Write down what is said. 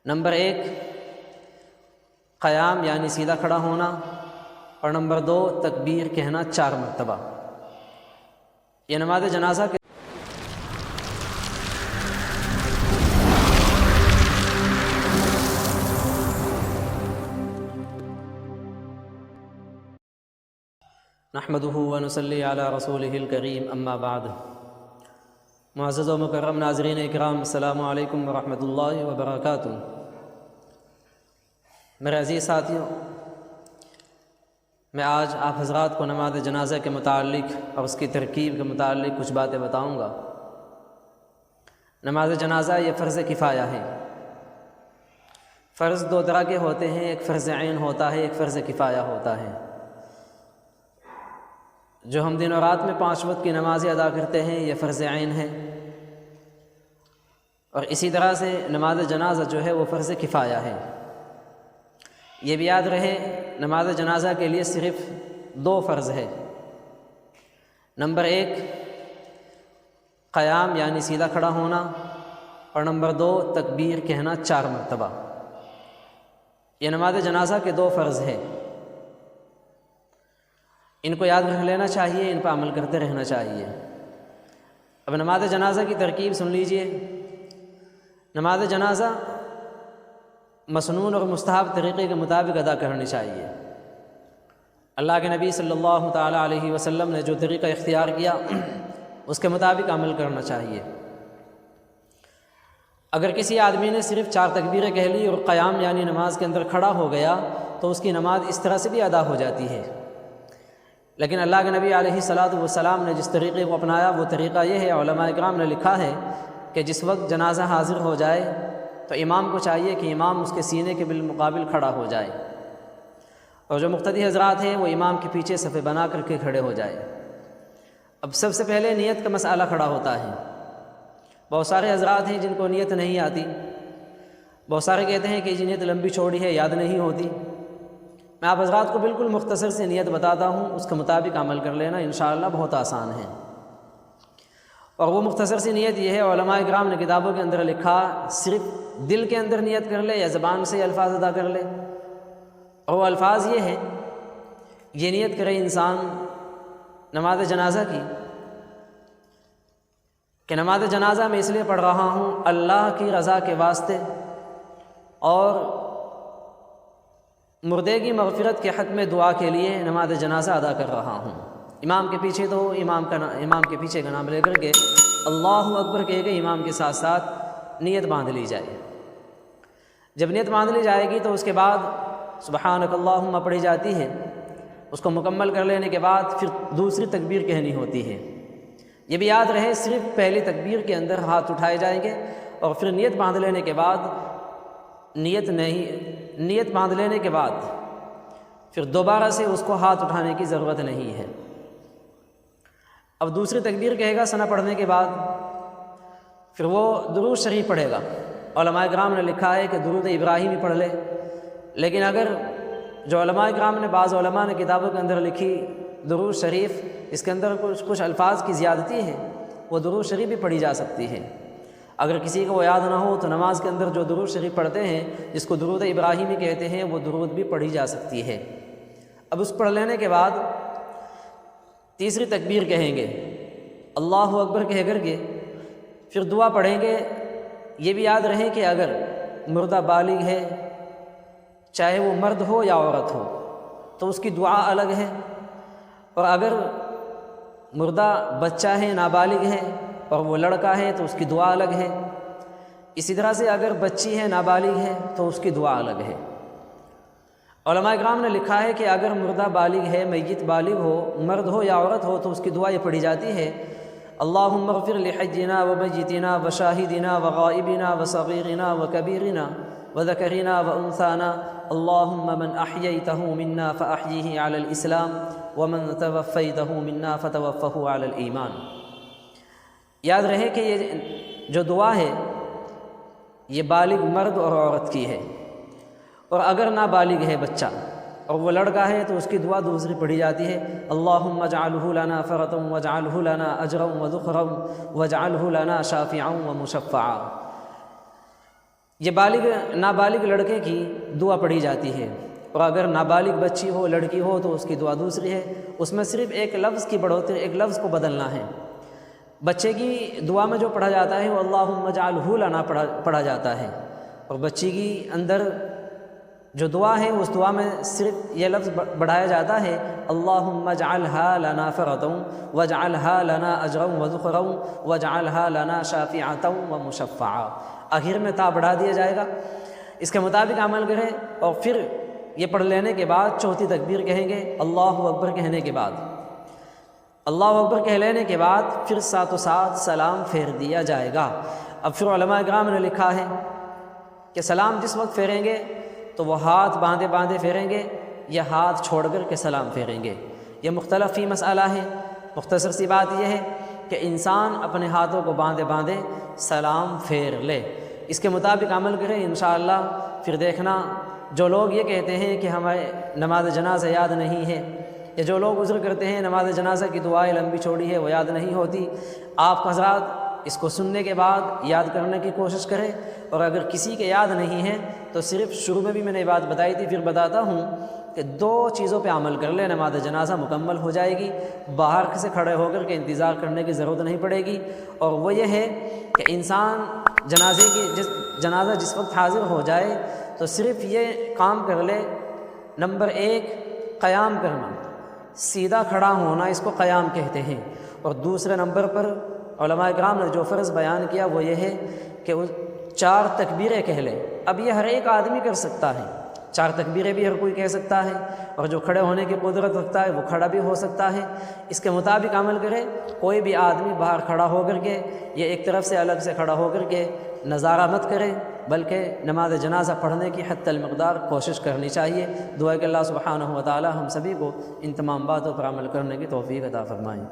Number 1 قیام یعنی سیدھا کھڑا ہونا، اور نمبر 2 تکبیر کہنا 4 مرتبہ۔ یہ نماز جنازہ کے نحمده ونصلی علی رسولہ الکریم، اما بعد۔ معزز و مکرم ناظرین اکرام، السلام علیکم ورحمۃ اللہ وبرکاتہ۔ میرے عزیز ساتھیوں، میں آج آپ حضرات کو نماز جنازہ کے متعلق اور اس کی ترکیب کے متعلق کچھ باتیں بتاؤں گا۔ نماز جنازہ یہ فرض کفایہ ہے۔ فرض 2 طرح کے ہوتے ہیں، ایک فرض عین ہوتا ہے، ایک فرض کفایہ ہوتا ہے۔ جو ہم دن و رات میں 5 وقت کی نمازیں ادا کرتے ہیں یہ فرض عین ہے، اور اسی طرح سے نماز جنازہ جو ہے وہ فرض کفایہ ہے۔ یہ بھی یاد رہے، نماز جنازہ کے لیے صرف 2 فرض ہے۔ نمبر 1 قیام یعنی سیدھا کھڑا ہونا، اور نمبر 2 تکبیر کہنا 4 مرتبہ۔ یہ نماز جنازہ کے 2 فرض ہے، ان کو یاد رکھ لینا چاہیے، ان پر عمل کرتے رہنا چاہیے۔ اب نماز جنازہ کی ترکیب سن لیجئے۔ نماز جنازہ مسنون اور مستحب طریقے کے مطابق ادا کرنی چاہیے۔ اللہ کے نبی صلی اللہ تعالیٰ علیہ وسلم نے جو طریقہ اختیار کیا اس کے مطابق عمل کرنا چاہیے۔ اگر کسی آدمی نے صرف 4 تکبیریں کہہ لی اور قیام یعنی نماز کے اندر کھڑا ہو گیا تو اس کی نماز اس طرح سے بھی ادا ہو جاتی ہے، لیکن اللہ کے نبی علیہ الصلاۃ والسلام نے جس طریقے کو اپنایا وہ طریقہ یہ ہے، علماء اکرام نے لکھا ہے کہ جس وقت جنازہ حاضر ہو جائے تو امام کو چاہیے کہ امام اس کے سینے کے بالمقابل کھڑا ہو جائے، اور جو مقتدی حضرات ہیں وہ امام کے پیچھے صفیں بنا کر کے کھڑے ہو جائے۔ اب سب سے پہلے نیت کا مسئلہ کھڑا ہوتا ہے۔ بہت سارے حضرات ہیں جن کو نیت نہیں آتی، بہت سارے کہتے ہیں کہ یہ نیت لمبی چوڑی ہے، یاد نہیں ہوتی۔ میں آپ حضرات کو بالکل مختصر سے نیت بتاتا ہوں، اس کے مطابق عمل کر لینا، انشاءاللہ بہت آسان ہے۔ اور وہ مختصر سی نیت یہ ہے، علماء اکرام نے کتابوں کے اندر لکھا صرف دل کے اندر نیت کر لے یا زبان سے الفاظ ادا کر لے، اور وہ الفاظ یہ ہے، یہ نیت کرے انسان نماز جنازہ کی کہ نماز جنازہ میں اس لیے پڑھ رہا ہوں اللہ کی رضا کے واسطے، اور مردے کی مغفرت کے حق میں دعا کے لیے نماز جنازہ ادا کر رہا ہوں۔ امام کے پیچھے تو امام کے پیچھے کا نام لے کر کے اللہ اکبر کہہ کے امام کے ساتھ ساتھ نیت باندھ لی جائے۔ جب نیت باندھ لی جائے گی تو اس کے بعد سبحانک اللہم پڑھی جاتی ہے۔ اس کو مکمل کر لینے کے بعد پھر دوسری تکبیر کہنی ہوتی ہے۔ یہ بھی یاد رہے، صرف پہلی تکبیر کے اندر ہاتھ اٹھائے جائیں گے، اور پھر نیت باندھ لینے کے بعد نیت باندھ لینے کے بعد پھر دوبارہ سے اس کو ہاتھ اٹھانے کی ضرورت نہیں ہے۔ اب دوسری تکبیر کہے گا ثنا پڑھنے کے بعد، پھر وہ درود شریف پڑھے گا۔ علماء اکرام نے لکھا ہے کہ درود ابراہیمی پڑھ لے، لیکن اگر جو علماء اکرام نے بعض علماء نے کتابوں کے اندر لکھی درود شریف، اس کے اندر کچھ الفاظ کی زیادتی ہے، وہ درود شریف بھی پڑھی جا سکتی ہے۔ اگر کسی کو وہ یاد نہ ہو تو نماز کے اندر جو درود شریف پڑھتے ہیں جس کو درود ابراہیمی کہتے ہیں، وہ درود بھی پڑھی جا سکتی ہے۔ اب اس پڑھ لینے کے بعد تیسری تکبیر کہیں گے، اللہ اکبر کہہ کر کے پھر دعا پڑھیں گے۔ یہ بھی یاد رہے کہ اگر مردہ بالغ ہے، چاہے وہ مرد ہو یا عورت ہو، تو اس کی دعا الگ ہے، اور اگر مردہ بچہ ہے، نابالغ ہے، اور وہ لڑکا ہے تو اس کی دعا الگ ہے۔ اسی طرح سے اگر بچی ہے، نابالغ ہے، تو اس کی دعا الگ ہے۔ علماء اکرام نے لکھا ہے کہ اگر مردہ بالغ ہے، میت بالغ ہو، مرد ہو یا عورت ہو، تو اس کی دعا یہ پڑھی جاتی ہے، اللہم اغفر لحینا ومیتنا وشاہدنا وغائبنا وصغیرنا وکبیرنا وذکرنا وانثانا اللہم من احییتہ منا فاحیہ علی الاسلام ومن توفیتہ منا فتوفہ علی الایمان۔ یاد رہے کہ یہ جو دعا ہے یہ بالغ مرد اور عورت کی ہے، اور اگر نابالغ ہے بچہ اور وہ لڑکا ہے تو اس کی دعا دوسری پڑھی جاتی ہے، اللہم اجعلہ لنا فرطا واجعلہ لنا اجرا وذخرا واجعلہ لنا شافعا ومشفعا۔ یہ نابالغ لڑکے کی دعا پڑھی جاتی ہے، اور اگر نابالغ بچی ہو، لڑکی ہو، تو اس کی دعا دوسری ہے، اس میں صرف ایک لفظ کی بڑھوتری، ایک لفظ کو بدلنا ہے۔ بچے کی دعا میں جو پڑھا جاتا ہے وہ اللہم اجعلہ لنا پڑھا جاتا ہے، اور بچی کی اندر جو دعا ہے اس دعا میں صرف یہ لفظ بڑھایا جاتا ہے، اللہم اجعلہا لنا فردا واجعلہا لنا اجرا وذخرا واجعلہا لنا شافعتا ومشفعا۔ آخر میں تا بڑھا دیا جائے گا، اس کے مطابق عمل کریں، اور پھر یہ پڑھ لینے کے بعد چوتھی تکبیر کہیں گے، اللہ اکبر کہنے کے بعد، اللہ اکبر کہہ لینے کے بعد پھر ساتھ سلام پھیر دیا جائے گا۔ اب پھر علماء کرام نے لکھا ہے کہ سلام جس وقت پھیریں گے تو وہ ہاتھ باندھے باندھے پھیریں گے یا ہاتھ چھوڑ کر کے سلام پھیریں گے، یہ مختلف فی مسئلہ ہے۔ مختصر سی بات یہ ہے کہ انسان اپنے ہاتھوں کو باندھے باندھے سلام پھیر لے، اس کے مطابق عمل کرے انشاءاللہ۔ پھر دیکھنا جو لوگ یہ کہتے ہیں کہ ہمیں نماز جنازہ یاد نہیں ہے، یا جو لوگ عذر کرتے ہیں نماز جنازہ کی دعائیں لمبی چوڑی ہے وہ یاد نہیں ہوتی، آپ حضرات اس کو سننے کے بعد یاد کرنے کی کوشش کریں، اور اگر کسی کے یاد نہیں ہے تو صرف شروع میں بھی میں نے یہ بات بتائی تھی، پھر بتاتا ہوں کہ 2 چیزوں پہ عمل کر لے، نماز جنازہ مکمل ہو جائے گی، باہر سے کھڑے ہو کر کے انتظار کرنے کی ضرورت نہیں پڑے گی۔ اور وہ یہ ہے کہ انسان جنازہ جس وقت حاضر ہو جائے تو صرف یہ کام کر لے، نمبر 1 قیام کرنا، سیدھا کھڑا ہونا، اس کو قیام کہتے ہیں۔ اور دوسرے نمبر پر علماء کرام نے جو فرض بیان کیا وہ یہ ہے کہ وہ 4 تکبیریں کہہ لے۔ اب یہ ہر ایک آدمی کر سکتا ہے، 4 تکبیریں بھی ہر کوئی کہہ سکتا ہے، اور جو کھڑے ہونے کی قدرت رکھتا ہے وہ کھڑا بھی ہو سکتا ہے، اس کے مطابق عمل کرے۔ کوئی بھی آدمی باہر کھڑا ہو کر کے یہ ایک طرف سے الگ سے کھڑا ہو کر کے نظارہ مت کرے، بلکہ نماز جنازہ پڑھنے کی حتی المقدار کوشش کرنی چاہیے۔ دعا کہ اللہ سبحانہ و تعالی ہم سبھی کو ان تمام باتوں پر عمل کرنے کی توفیق عطا فرمائیں۔